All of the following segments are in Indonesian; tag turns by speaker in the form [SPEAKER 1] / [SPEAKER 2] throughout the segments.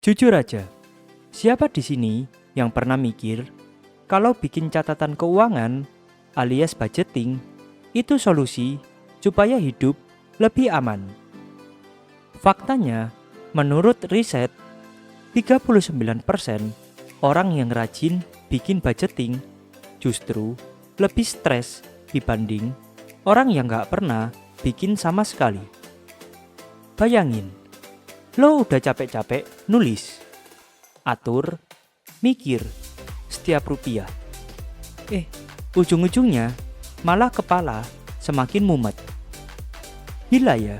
[SPEAKER 1] Jujur aja, siapa di sini yang pernah mikir kalau bikin catatan keuangan alias budgeting itu solusi supaya hidup lebih aman? Faktanya, menurut riset, 39% orang yang rajin bikin budgeting justru lebih stres dibanding orang yang gak pernah bikin sama sekali. Bayangin, lo udah capek-capek nulis, atur, mikir setiap rupiah. Ujung-ujungnya malah kepala semakin mumet. Gila ya?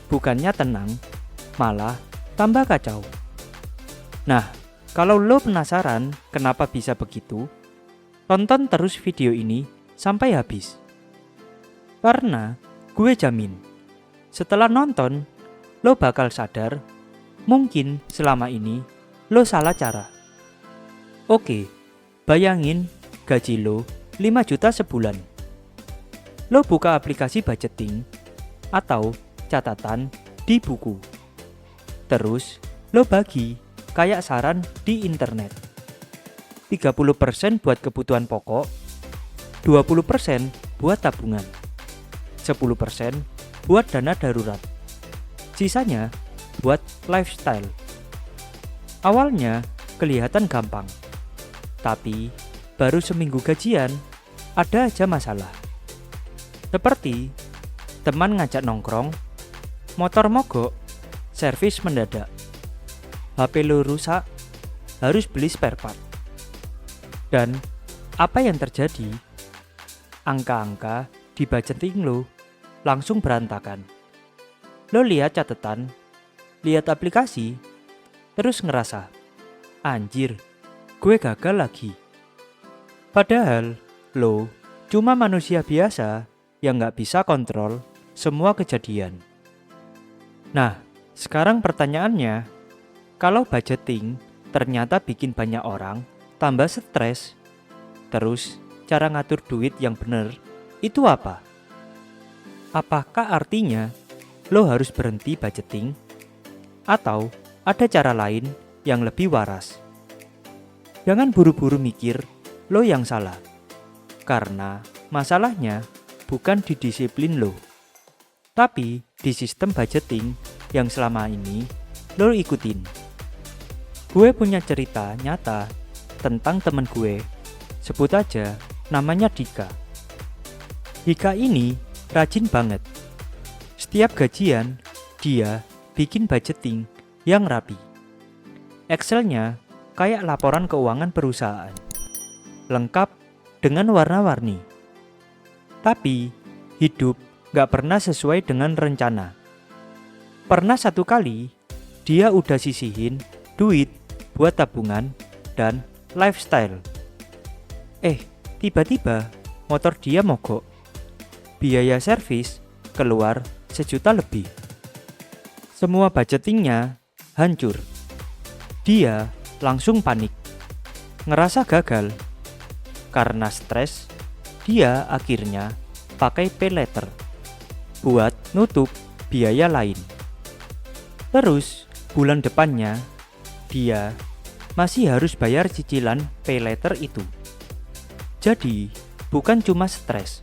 [SPEAKER 1] Bukannya tenang, malah tambah kacau. Nah, kalau lo penasaran kenapa bisa begitu, tonton terus video ini sampai habis. Karena gue jamin, setelah nonton, lo bakal sadar mungkin selama ini lo salah cara. Oke, bayangin gaji lo 5 juta sebulan. Lo buka aplikasi budgeting atau catatan di buku. Terus lo bagi kayak saran di internet. 30% buat kebutuhan pokok, 20% buat tabungan, 10% buat dana darurat. Sisanya buat lifestyle. Awalnya kelihatan gampang, tapi baru seminggu gajian ada aja masalah. Seperti teman ngajak nongkrong, motor mogok, servis mendadak, HP lo rusak, harus beli spare part. Dan apa yang terjadi? Angka-angka di budgeting lo langsung berantakan. Lo lihat catatan, lihat aplikasi, terus ngerasa, anjir, gue gagal lagi. Padahal lo cuma manusia biasa yang gak bisa kontrol semua kejadian. Nah, sekarang pertanyaannya, kalau budgeting ternyata bikin banyak orang tambah stres, terus cara ngatur duit yang benar itu apa? Apakah artinya lo harus berhenti budgeting? Atau ada cara lain yang lebih waras? Jangan buru-buru mikir lo yang salah, karena masalahnya bukan di disiplin lo, tapi di sistem budgeting yang selama ini lo ikutin. Gue punya cerita nyata tentang temen gue, sebut aja namanya Dika. Dika ini rajin banget. Setiap gajian, dia bikin budgeting yang rapi. Excelnya kayak laporan keuangan perusahaan, lengkap dengan warna-warni. Tapi hidup gak pernah sesuai dengan rencana. Pernah satu kali, dia udah sisihin duit buat tabungan dan lifestyle. Tiba-tiba motor dia mogok. Biaya servis keluar 1 juta lebih. Semua budgetingnya hancur. Dia langsung panik, ngerasa gagal. Karena stres, dia akhirnya pakai pay letter buat nutup biaya lain. Terus bulan depannya dia masih harus bayar cicilan pay letter itu. Jadi bukan cuma stres,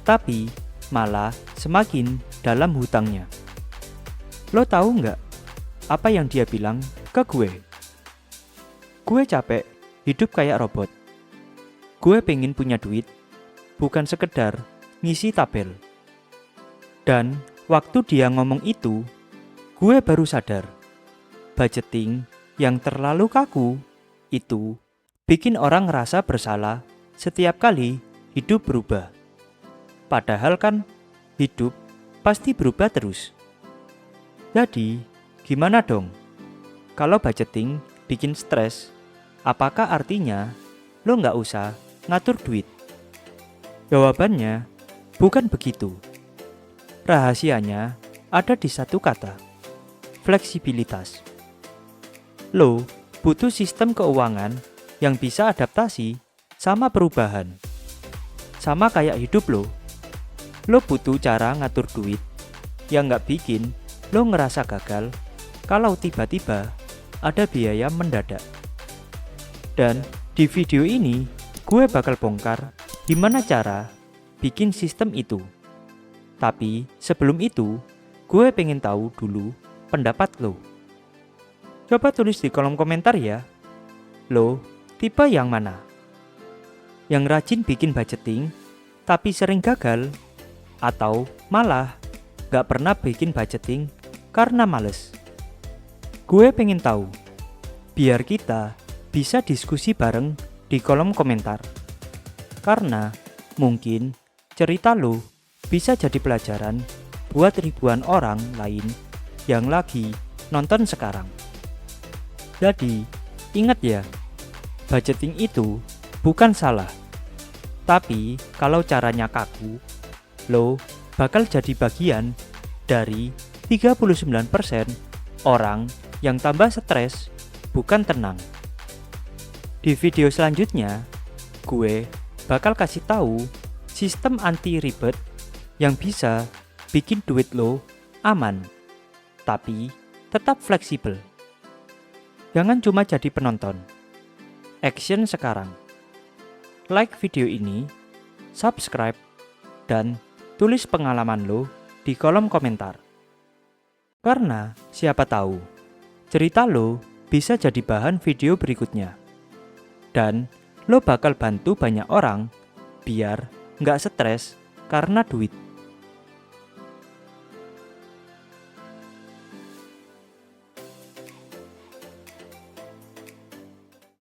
[SPEAKER 1] tapi malah semakin dalam hutangnya. Lo tahu nggak apa yang dia bilang ke gue? Gue capek hidup kayak robot. Gue pengen punya duit, bukan sekedar ngisi tabel. Dan waktu dia ngomong itu, gue baru sadar, budgeting yang terlalu kaku itu bikin orang ngerasa bersalah setiap kali hidup berubah. Padahal kan hidup pasti berubah terus. Jadi, gimana dong? Kalau budgeting bikin stres, apakah artinya lo nggak usah ngatur duit? Jawabannya bukan begitu. Rahasianya ada di satu kata, fleksibilitas. Lo butuh sistem keuangan yang bisa adaptasi sama perubahan. Sama kayak hidup lo butuh cara ngatur duit yang nggak bikin lo ngerasa gagal kalau tiba-tiba ada biaya mendadak. Dan di video ini gue bakal bongkar gimana cara bikin sistem itu. Tapi sebelum itu, gue pengen tahu dulu pendapat lo. Coba tulis di kolom komentar ya. Lo tipe yang mana? Yang rajin bikin budgeting tapi sering gagal? Atau malah gak pernah bikin budgeting karena males? Gue pengen tahu, biar kita bisa diskusi bareng di kolom komentar. Karena mungkin cerita lo bisa jadi pelajaran buat ribuan orang lain yang lagi nonton sekarang. Jadi, ingat ya, budgeting itu bukan salah. Tapi kalau caranya kaku, lo bakal jadi bagian dari 39% orang yang tambah stres, bukan tenang. Di video selanjutnya, gue bakal kasih tahu sistem anti ribet yang bisa bikin duit lo aman, tapi tetap fleksibel. Jangan cuma jadi penonton. Action sekarang. Like video ini, subscribe, dan tulis pengalaman lo di kolom komentar. Karena siapa tahu, cerita lo bisa jadi bahan video berikutnya. Dan lo bakal bantu banyak orang biar nggak stres karena duit.